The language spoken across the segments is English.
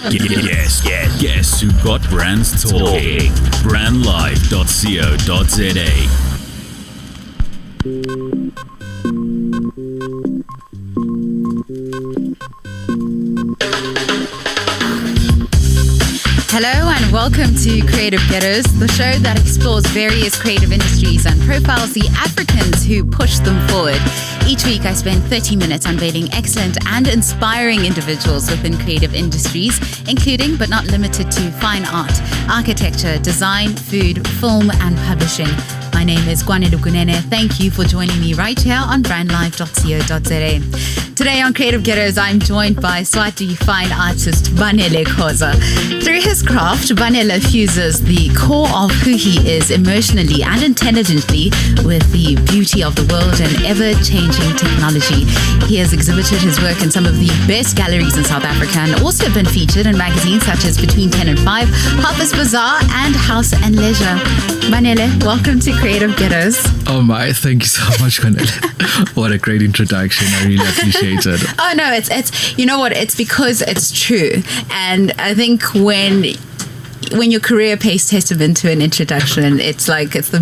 Guess who got brands talking? Brandlife.co.za. Hello and welcome to Creative Ghettos, the show that explores various creative industries and profiles the Africans who push them forward. Each week I spend 30 minutes unveiling excellent and inspiring individuals within creative industries, including but not limited to fine art, architecture, design, food, film and publishing. My name is Kwanele. Thank you for joining me right here on brandlife.co.za. Today on Creative Ghettos, I'm joined by Swati fine artist Banele Khoza. Through his craft, Banele fuses the core of who he is emotionally and intelligently with the beauty of the world and ever-changing technology. He has exhibited his work in some of the best galleries in South Africa and also been featured in magazines such as Between 10 and 5, Harper's Bazaar and House and Leisure. Banele, welcome to Creative Ghettos. Oh my, thank you so much, Kwanele. What a great introduction. I really appreciate it. Oh no, it's you know what, it's because it's true. And I think when your career pays testament to an introduction, it's the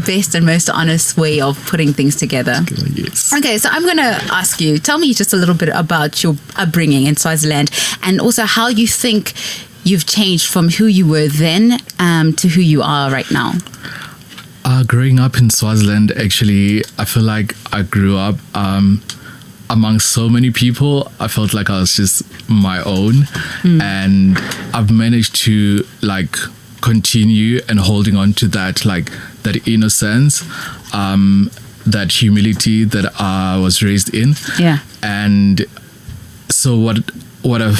best and most honest way of putting things together. Yes. Okay, so I'm going to ask you, tell me just a little bit about your upbringing in Swaziland and also how you think you've changed from who you were then to who you are right now. Growing up in Swaziland, actually, I feel like I grew up among so many people. I felt like I was just my own, and I've managed to continue and holding on to that that innocence, that humility that I was raised in. Yeah. And so what I've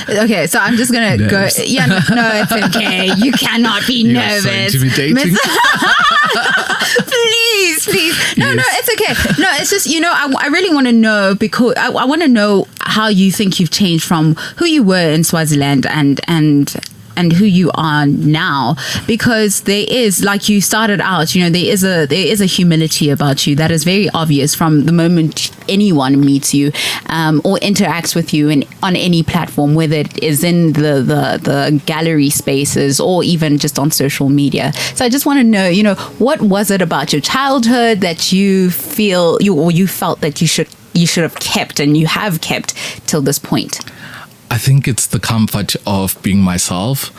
Okay, so I'm just gonna go. Yeah, no, it's okay. You cannot be nervous. So intimidating. Please. No, it's okay. No, it's just, I really want to know, because I want to know how you think you've changed from who you were in Swaziland and who you are now, because there is, like you started out, there is a humility about you that is very obvious from the moment anyone meets you or interacts with you on any platform, whether it is in the gallery spaces or even just on social media. So I just want to know, what was it about your childhood that you felt that you should have kept and you have kept till this point? I think it's the comfort of being myself.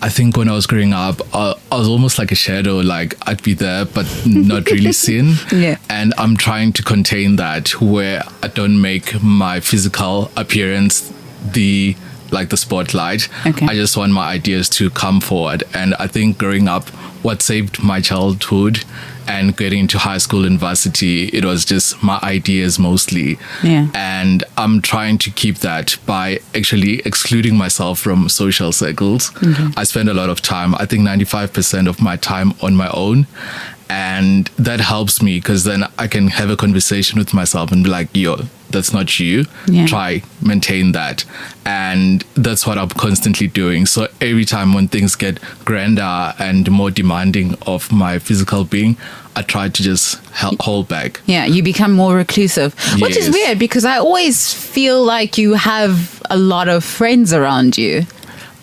I think when I was growing up, I was almost like a shadow, I'd be there, but not really seen. Yeah. And I'm trying to contain that, where I don't make my physical appearance the spotlight. Okay. I just want my ideas to come forward. And I think growing up, what saved my childhood and getting into high school, university, it was just my ideas mostly. Yeah. And I'm trying to keep that by actually excluding myself from social circles. Mm-hmm. I spend a lot of time, I think 95% of my time on my own. And that helps me, because then I can have a conversation with myself and be like, yo, that's not you. Yeah. Try, maintain that. And that's what I'm constantly doing. So every time when things get grander and more demanding of my physical being, I try to just hold back. Yeah, you become more reclusive, which is weird, because I always feel like you have a lot of friends around you.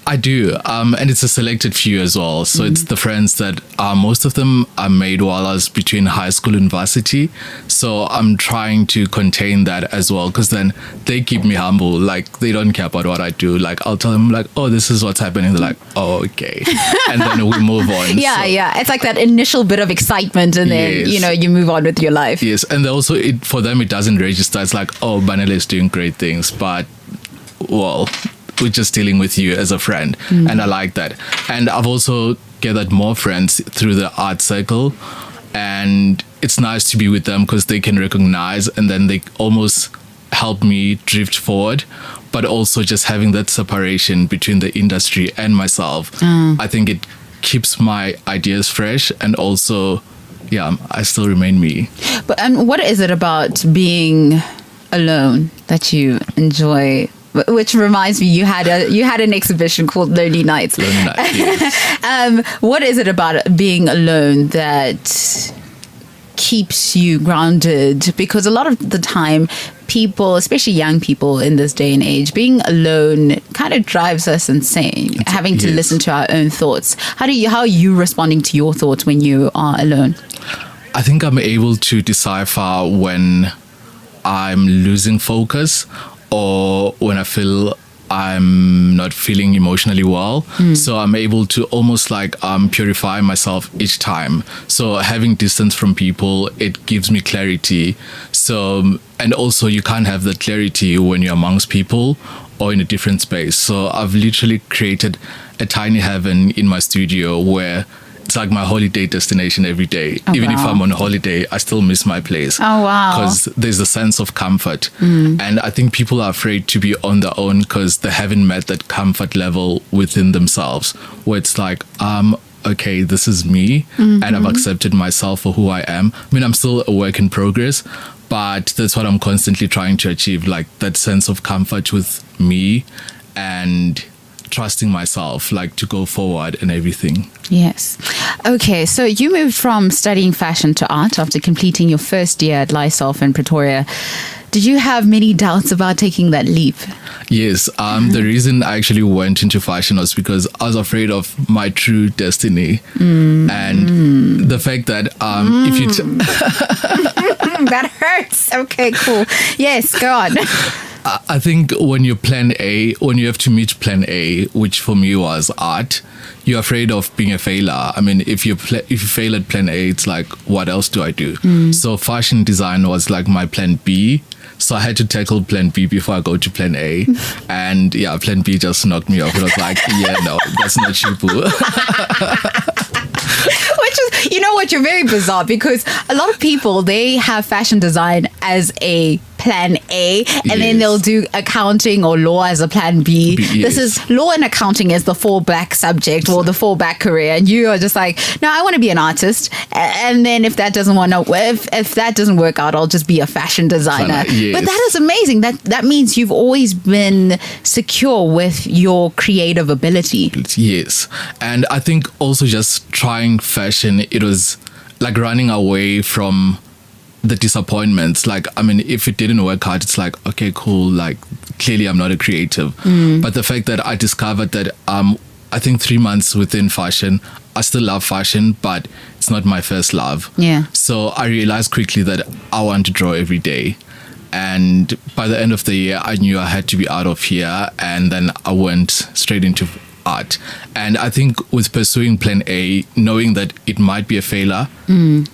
I do, and it's a selected few as well. So it's the friends that most of them are made while I was between high school and university. So I'm trying to contain that as well, because then they keep me humble. They don't care about what I do. I'll tell them oh, this is what's happening. They're like, oh, okay, and then we move on. Yeah. It's like that initial bit of excitement, and then you move on with your life. Yes, and also for them it doesn't register. It's like, oh, Banele is doing great things, but well, we're just dealing with you as a friend. And I like that. And I've also gathered more friends through the art circle, and it's nice to be with them because they can recognize, and then they almost help me drift forward. But also just having that separation between the industry and myself, I think it keeps my ideas fresh, and also I still remain me. But what is it about being alone that you enjoy? Which reminds me, you had an exhibition called Lonely Nights. Lonely Nights, yes. What is it about being alone that keeps you grounded? Because a lot of the time people, especially young people in this day and age, being alone kind of drives us insane, having to listen to our own thoughts. How are you responding to your thoughts when you are alone? I think I'm able to decipher when I'm losing focus or when I feel I'm not feeling emotionally well. So I'm able to almost like purify myself each time. So having distance from people, it gives me clarity. So, and also you can't have that clarity when you're amongst people or in a different space. So I've literally created a tiny heaven in my studio where it's like my holiday destination every day. Even if I'm on holiday, I still miss my place. Oh, wow. Because there's a sense of comfort. And I think people are afraid to be on their own because they haven't met that comfort level within themselves, where it's like, okay, this is me, and I've accepted myself for who I am. I mean, I'm still a work in progress, but that's what I'm constantly trying to achieve, like that sense of comfort with me and trusting myself, like to go forward and everything. Yes. Okay, so you moved from studying fashion to art after completing your first year at Lyself in Pretoria. Did you have many doubts about taking that leap? Yes. The reason I actually went into fashion was because I was afraid of my true destiny. And the fact that if you... That hurts. Okay, cool. Yes, go on. I think when you have to meet plan A, which for me was art, you're afraid of being a failure. I mean, if you fail at plan A, it's like, what else do I do? So fashion design was like my plan B. So I had to tackle plan B before I go to plan A. And yeah, plan B just knocked me off. It was like, yeah, no, that's not you, boo. Which is, you know what, you're very bizarre because a lot of people, they have fashion design as a plan A and then they'll do accounting or law as a plan B. This is law and accounting as the fallback subject or the fallback career, and you are just like, no, I want to be an artist, and then if that doesn't if that doesn't work out, I'll just be a fashion designer. But that is amazing. That means you've always been secure with your creative ability. Yes. And I think also just trying fashion, it was like running away from the disappointments. Like, I mean, if it didn't work out, it's like, okay, cool, like clearly I'm not a creative. But the fact that I discovered that I think 3 months within fashion, I still love fashion, but it's not my first love. So I realized quickly that I want to draw every day. And by the end of the year, I knew I had to be out of here, and then I went straight into art. And I think with pursuing plan A, knowing that it might be a failure,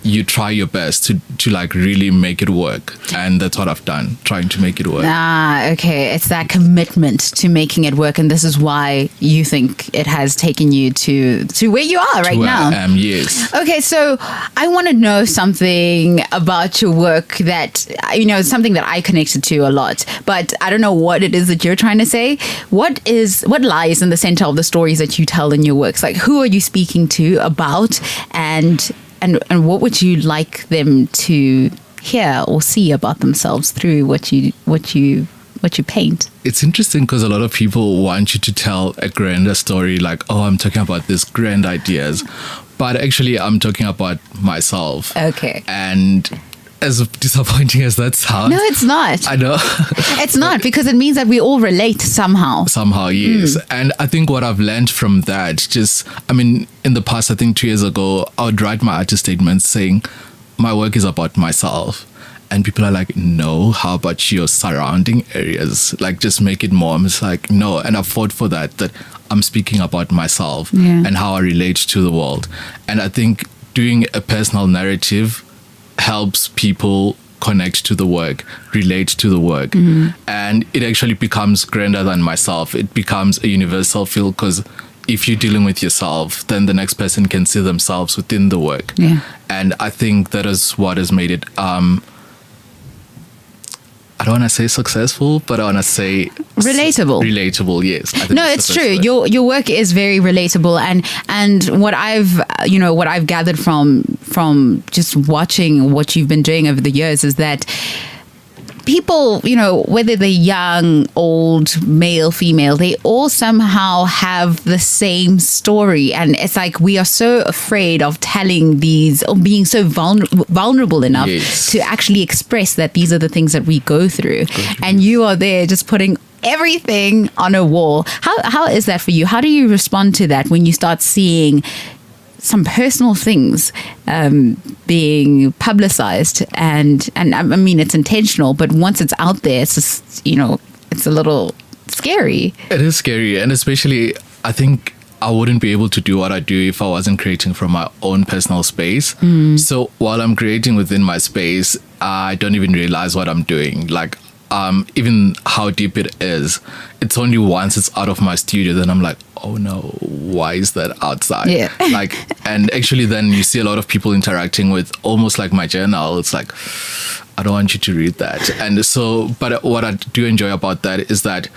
you try your best to like really make it work. And that's what I've done, trying to make it work. Okay. It's that commitment to making it work. And this is why you think it has taken you to where you are right now. I am, yes. Okay, so I want to know something about your work that, you know, something that I connected to a lot, but I don't know what it is that you're trying to say. What lies in the center of the stories that you tell in your works? Like, who are you speaking to about, and what would you like them to hear or see about themselves through what you paint? It's interesting because a lot of people want you to tell a grander story, like, oh, I'm talking about these grand ideas, but actually I'm talking about myself. Okay. And as disappointing as that sounds, no, it's not. I know. It's not, because it means that we all relate somehow. Somehow, yes. And I think what I've learned from that, in the past, I think 2 years ago, I would write my artist statements saying, my work is about myself. And people are like, no, how about your surrounding areas? Like, just make it more. I'm just like, no. And I fought for that I'm speaking about myself and how I relate to the world. And I think doing a personal narrative helps people connect to the work, relate to the work. And it actually becomes grander than myself. It becomes a universal feel, because if you're dealing with yourself, then the next person can see themselves within the work. And I think that is what has made it, I don't want to say successful, but I want to say relatable. Relatable, yes. I think no, it's true. Your work is very relatable, and what I've gathered from just watching what you've been doing over the years is that people, whether they're young, old, male, female, they all somehow have the same story. And it's like we are so afraid of telling these or being so vulnerable enough to actually express that these are the things that we go through. And you are there just putting everything on a wall. How is that for you? How do you respond to that when you start seeing some personal things being publicized? And I mean, it's intentional, but once it's out there, it's just, it's a little scary. It is scary. And especially, I think I wouldn't be able to do what I do if I wasn't creating from my own personal space. So while I'm creating within my space, I don't even realize what I'm doing. Like, even how deep it is, it's only once it's out of my studio, then I'm like, oh no, why is that outside? Yeah. And actually then you see a lot of people interacting with almost like my journal. It's like, I don't want you to read that. And so, but what I do enjoy about that is that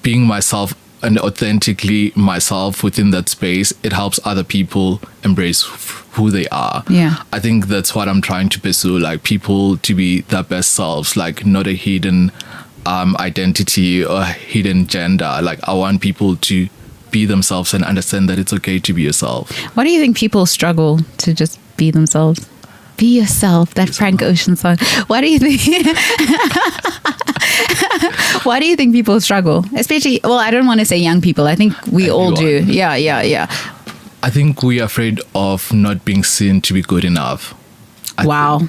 being myself and authentically myself within that space, it helps other people embrace who they are. Yeah. I think that's what I'm trying to pursue, like people to be their best selves, like not a hidden identity or hidden gender. Like I want people to be themselves and understand that it's okay to be yourself. Why do you think people struggle to just be themselves? Be yourself, that Frank Ocean song. Why do you think why do you think people struggle? Especially, well, I don't want to say young people. I think we all do. Yeah. I think we're afraid of not being seen to be good enough.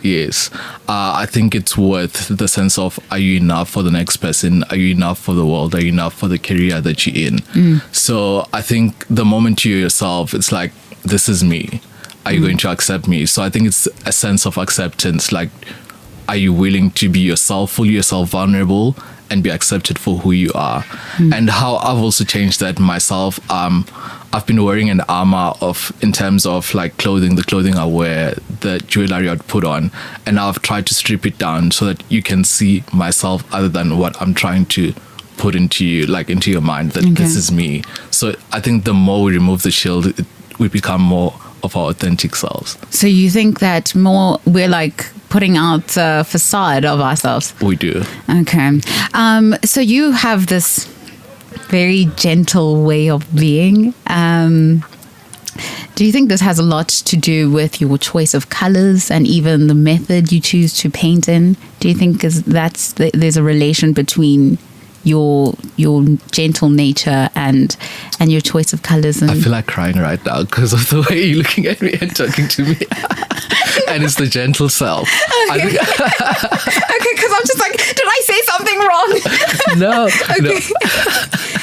Yes. I think it's worth the sense of, are you enough for the next person? Are you enough for the world? Are you enough for the career that you're in? So I think the moment you're yourself, it's like, this is me. Are you going to accept me? So I think it's a sense of acceptance. Like, are you willing to be yourself, fully yourself, vulnerable, and be accepted for who you are? And how I've also changed that myself. I've been wearing an armor in terms of like clothing, the clothing I wear, the jewelry I'd put on, and I've tried to strip it down so that you can see myself other than what I'm trying to put into you, like into your mind, that this is me. So I think the more we remove the shield, we become more of our authentic selves. So you think that more we're like putting out a facade of ourselves? We do. Okay. So you have this very gentle way of being. Do you think this has a lot to do with your choice of colors and even the method you choose to paint in? Do you think there's a relation between your gentle nature and your choice of colors? And I feel like crying right now because of the way you're looking at me and talking to me. And it's the gentle self. Okay, because I'm just like, did I say something wrong? No.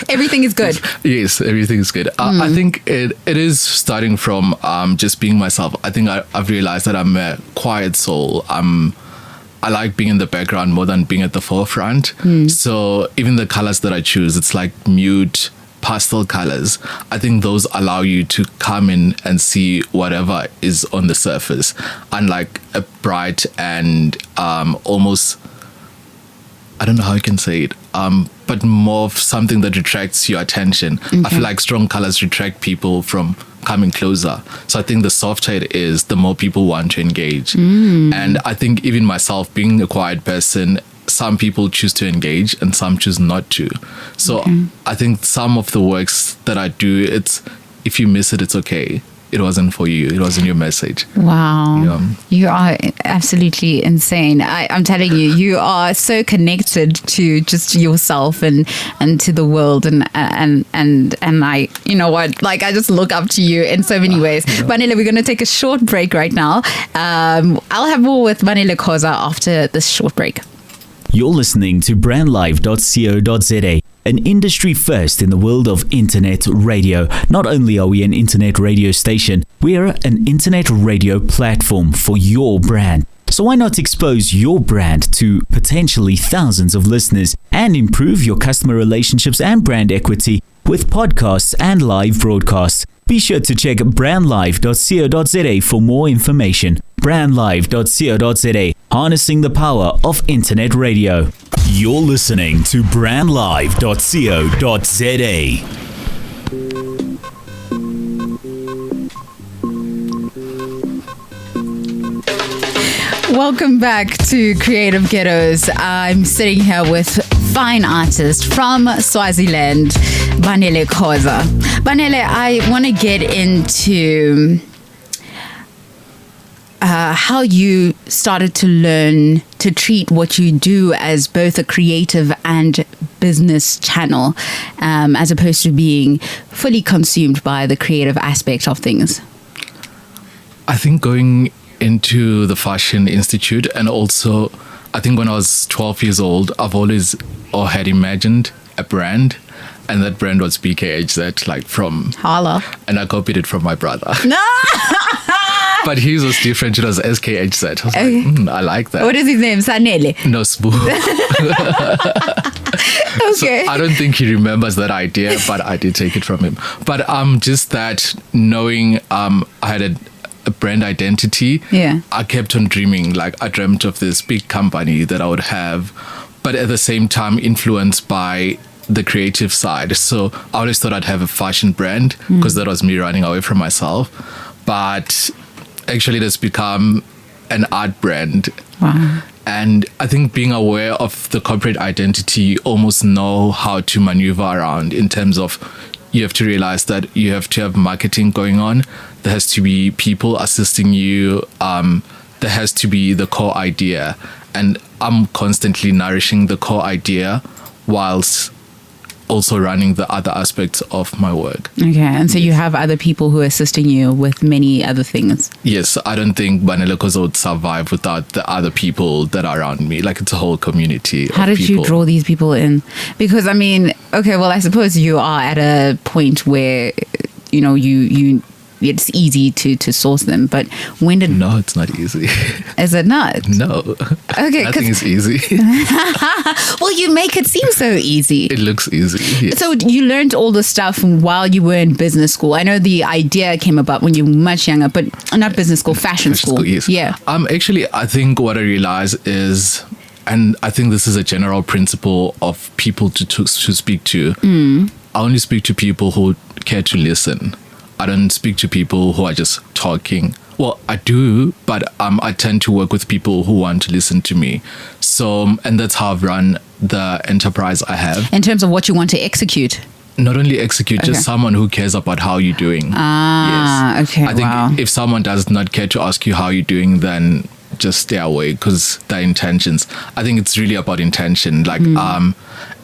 Everything is good. Yes, everything is good. I think it is starting from just being myself. I think I've realized that I'm a quiet soul. I like being in the background more than being at the forefront. So even the colors that I choose, it's like mute pastel colors. I think those allow you to come in and see whatever is on the surface, unlike a bright and almost, I don't know how you can say it, but more of something that attracts your attention. I feel like strong colors attract people from coming closer. So I think the softer it is, the more people want to engage. And I think even myself, being a quiet person, some people choose to engage and some choose not to. So I think some of the works that I do, it's, if you miss it, it's okay. It wasn't for you. It wasn't your message. Wow. Yeah. You are absolutely insane. I'm telling you, you are so connected to just yourself and to the world. And I, you know what, like I just look up to you in so many ways. Banele, we're going to take a short break right now. I'll have more with Banele Khoza after this short break. You're listening to brandlive.co.za, an industry first in the world of internet radio. Not only are we an internet radio station, we are an internet radio platform for your brand. So why not expose your brand to potentially thousands of listeners and improve your customer relationships and brand equity with podcasts and live broadcasts? Be sure to check brandlive.co.za for more information. brandlive.co.za, harnessing the power of internet radio. You're listening to brandlive.co.za. Welcome back to Creative Ghettos. I'm sitting here with fine artist from Swaziland, Banele Khoza. Banele, I want to get into how you started to learn to treat what you do as both a creative and business channel, as opposed to being fully consumed by the creative aspect of things. I think going into the Fashion Institute, and also I think when I was 12 years old, I've always or had imagined a brand, and that brand was BKHZ, like from Holla. And I copied it from my brother. No. But his was different. It was SKHZ. I was like, I like that. What is his name? Sanele. No, Spoo. Okay. So I don't think he remembers that idea, but I did take it from him. But just that knowing I had a brand identity, yeah, I kept on dreaming. Like I dreamt of this big company that I would have, but at the same time influenced by the creative side. So I always thought I'd have a fashion brand because that was me running away from myself. But actually it has become an art brand. Wow. And I think being aware of the corporate identity, you almost know how to maneuver around in terms of you have to realize that you have to have marketing going on. There has to be people assisting you. There has to be the core idea. And I'm constantly nourishing the core idea whilst also running the other aspects of my work. Okay, and so you have other people who are assisting you with many other things. Yes, I don't think Banele Khoza would survive without the other people that are around me. Like it's a whole community. How did you draw these people in? Because I mean, okay, well, I suppose you are at a point where, you know, you it's easy to source them, but when did... No, it's not easy. Is it not? No. Okay. Nothing is easy. Well, you make it seem so easy. It looks easy. Yes. So you learned all this stuff while you were in business school. I know the idea came about when you were much younger, but not business school, fashion school. Yes. Yeah. Actually, I think what I realized is, and I think this is a general principle of people to speak to. I only speak to people who care to listen. I don't speak to people who are just talking. Well, I do, but I tend to work with people who want to listen to me. So, and that's how I've run the enterprise I have. In terms of what you want to execute? Not only execute, just someone who cares about how you're doing. Yes. Okay, I think if someone does not care to ask you how you're doing, then just stay away because their intentions. I think it's really about intention. Like,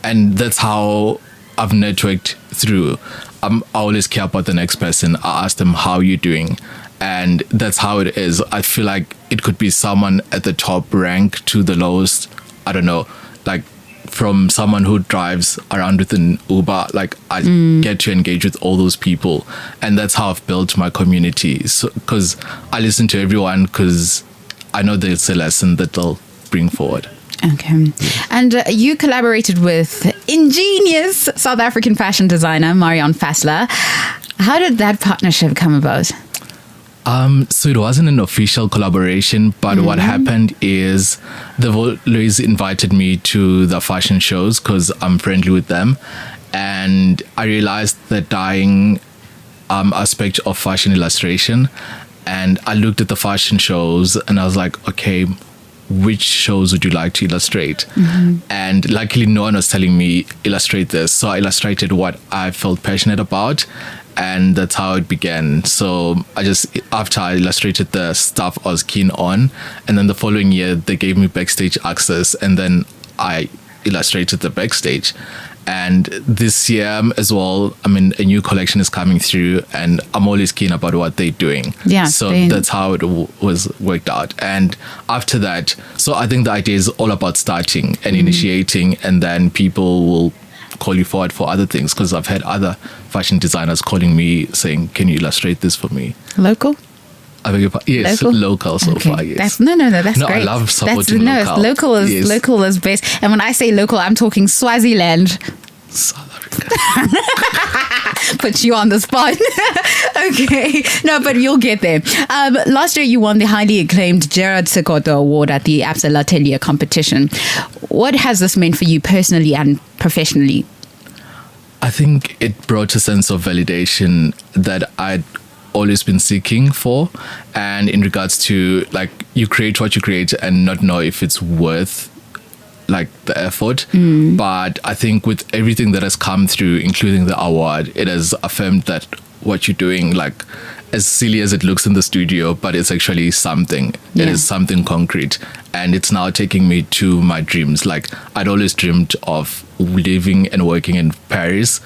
and that's how I've networked through. I always care about the next person. I ask them how you're doing, and that's how it is. I feel like it could be someone at the top rank to the lowest. I don't know, like from someone who drives around with an Uber. Like I get to engage with all those people, and that's how I've built my community. So because I listen to everyone, because I know there's a lesson that they'll bring forward. Okay. And you collaborated with ingenious South African fashion designer Marion Fassler. How did that partnership come about? So it wasn't an official collaboration, but what happened is they've always invited me to the fashion shows because I'm friendly with them. And I realized the dyeing aspect of fashion illustration. And I looked at the fashion shows and I was like, okay, which shows would you like to illustrate? And luckily no one was telling me illustrate this, so I illustrated what I felt passionate about, and that's how it began. So I just, after I illustrated the stuff I was keen on, and then the following year they gave me backstage access, and then I illustrated the backstage. And this year as well, I mean, a new collection is coming through and I'm always keen about what they're doing. Yeah. So that's how it was worked out. And after that, so I think the idea is all about starting and initiating, and then people will call you forward for other things, because I've had other fashion designers calling me saying, can you illustrate this for me? Local? I beg your pardon. Yes, local so far, yes. That's that's great. I love supporting local. Local is best. And when I say local, I'm talking Swaziland. South Africa. Put you on the spot. Okay. No, but you'll get there. Last year, you won the highly acclaimed Gerard Sekoto Award at the Absa Atelier competition. What has this meant for you personally and professionally? I think it brought a sense of validation that I'd always been seeking for. And in regards to like, you create what you create and not know if it's worth like the effort. But I think with everything that has come through, including the award, it has affirmed that what you're doing, like, as silly as it looks in the studio, but it's actually something. It is something concrete, and it's now taking me to my dreams. Like, I'd always dreamed of living and working in Paris,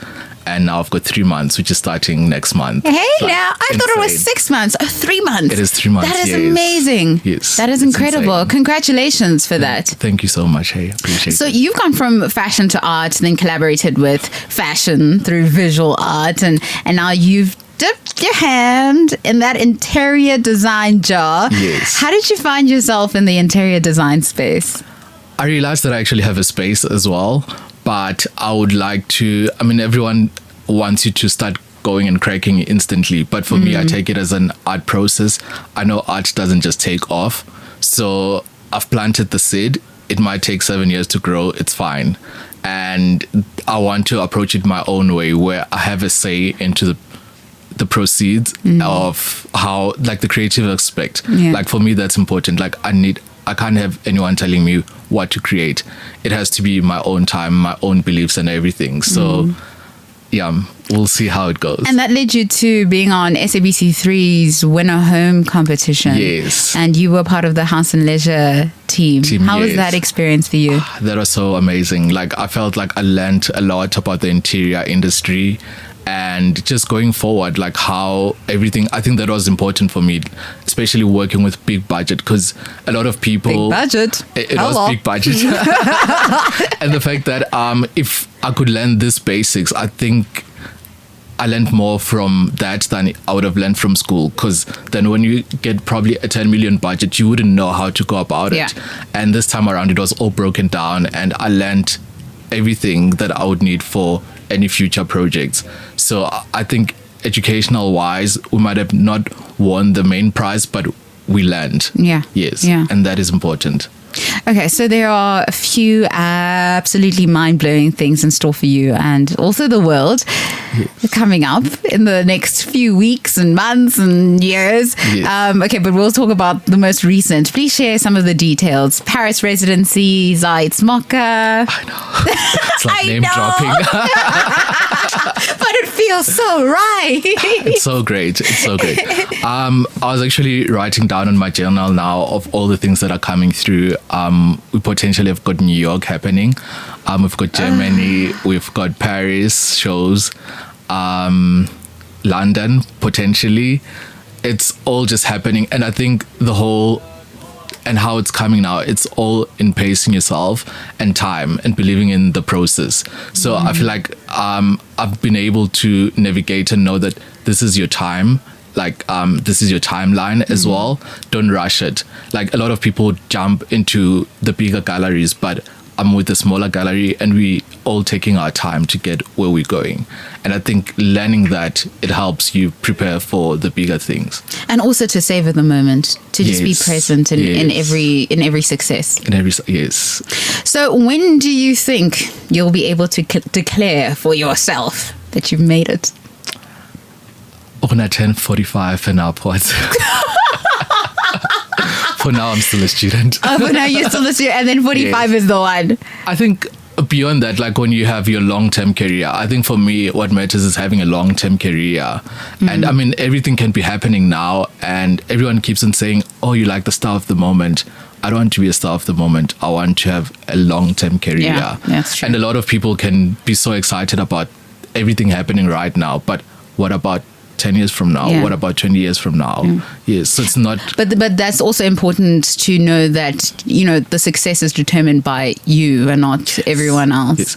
and now I've got 3 months, which is starting next month. Hey, Like, now I thought it was 6 months. Oh, 3 months. It is 3 months. That is yes. amazing. Yes, that is it's incredible. insane. Congratulations for that. Thank you so much. Hey, appreciate So it. you've gone from fashion to art, and then collaborated with fashion through visual art, and now you've dipped your hand in that interior design jar. Yes. How did you find yourself in the interior design space? I realized that I actually have a space as well, but I would like to, I mean, everyone wants you to start going and cracking instantly, but for me, I take it as an art process. I know art doesn't just take off, so I've planted the seed. It might take 7 years to grow, it's fine, and I want to approach it my own way, where I have a say into the proceeds of how, like, the creative aspect. Like, for me, that's important. Like, I can't have anyone telling me what to create. It has to be my own time, my own beliefs and everything. So yeah, we'll see how it goes. And that led you to being on SABC3's Winner Home competition. Yes. And you were part of the House and Leisure team. How was yes. that experience for you? That was so amazing. Like, I felt like I learned a lot about the interior industry, and just going forward, like, how everything, I think that was important for me, especially working with big budget, because a lot of people, Big budget. it was big budget. And the fact that if I could learn these basics, I think I learned more from that than I would have learned from school, because then when you get probably a 10 million budget, you wouldn't know how to go about it. And this time around, it was all broken down, and I learned everything that I would need for any future projects. So I think educational wise, we might have not won the main prize, but we learned. Yes. And that is important. Okay, so there are a few absolutely mind-blowing things in store for you and also the world coming up in the next few weeks and months and years. Okay, but we'll talk about the most recent. Please share some of the details. Paris residency, Zaid's Mocha. I know. It's like name dropping. But it feels so right. It's so great. It's so great. I was actually writing down in my journal now of all the things that are coming through. We potentially have got New York happening. We've got Germany. We've got Paris shows. London potentially. It's all just happening, and I think the whole and how it's coming now, it's all in pacing yourself and time and believing in the process. So I feel like I've been able to navigate and know that this is your time. Like, this is your timeline as well. Don't rush it. Like, a lot of people jump into the bigger galleries, but I'm with the smaller gallery, and we all taking our time to get where we're going. And I think learning that, it helps you prepare for the bigger things. And also to savor the moment, to just be present in every success. Yes. So when do you think you'll be able to declare for yourself that you've made it? On a 10:45 and upwards. For now, I'm still a student. For now, you're still a student, and then 45 is the one. I think beyond that, like when you have your long-term career, I think for me, what matters is having a long-term career. And I mean, everything can be happening now, and everyone keeps on saying, oh, you like the star of the moment. I don't want to be a star of the moment. I want to have a long-term career. Yeah, that's true. And a lot of people can be so excited about everything happening right now, but what about 10 years from now? What about 20 years from now? Yes, so it's not... But that's also important to know that, you know, the success is determined by you and not everyone else. Yes.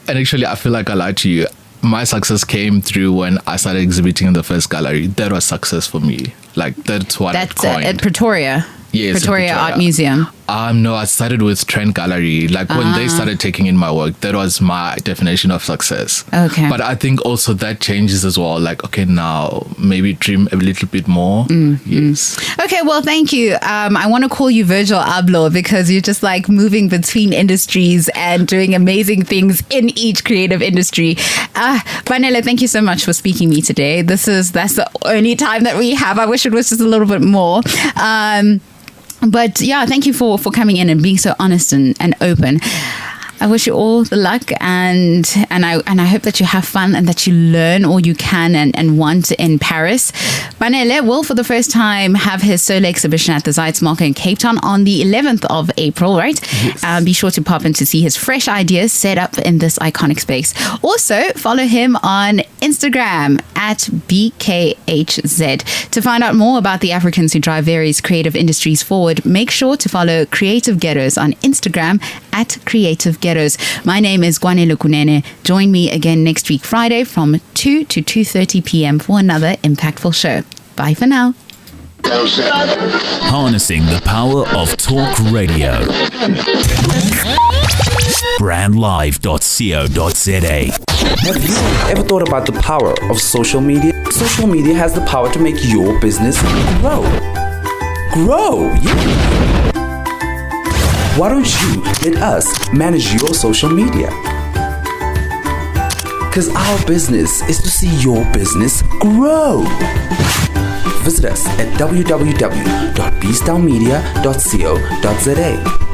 And actually, I feel like I lied to you. My success came through when I started exhibiting in the first gallery. That was success for me. Like, that's what I coined. At Pretoria. Yes, Pretoria Art Museum. No, I started with Trend Gallery. Like when they started taking in my work, that was my definition of success. Okay. But I think also that changes as well. Like, okay, now maybe dream a little bit more. Yes. Okay, well, thank you. I want to call you Virgil Abloh because you're just like moving between industries and doing amazing things in each creative industry. Banele, thank you so much for speaking to me today. That's the only time that we have. I wish it was just a little bit more. But yeah, thank you for coming in and being so honest and open. I wish you all the luck and I hope that you have fun and that you learn all you can and want in Paris. Banele will for the first time have his solo exhibition at the Zuidsmarkt in Cape Town on the 11th of April, right? Yes. Be sure to pop in to see his fresh ideas set up in this iconic space. Also, follow him on Instagram at BKHZ. To find out more about the Africans who drive various creative industries forward, make sure to follow Creative Ghettos on Instagram at Creative Ghettos. My name is Kwanele. Join me again next week, Friday, from 2 to 2:30 p.m. for another impactful show. Bye for now. Harnessing the power of talk radio. Brandlive.co.za. Have you ever thought about the power of social media? Social media has the power to make your business grow. Grow, yeah. Why don't you let us manage your social media? Because our business is to see your business grow. Visit us at www.bstownmedia.co.za.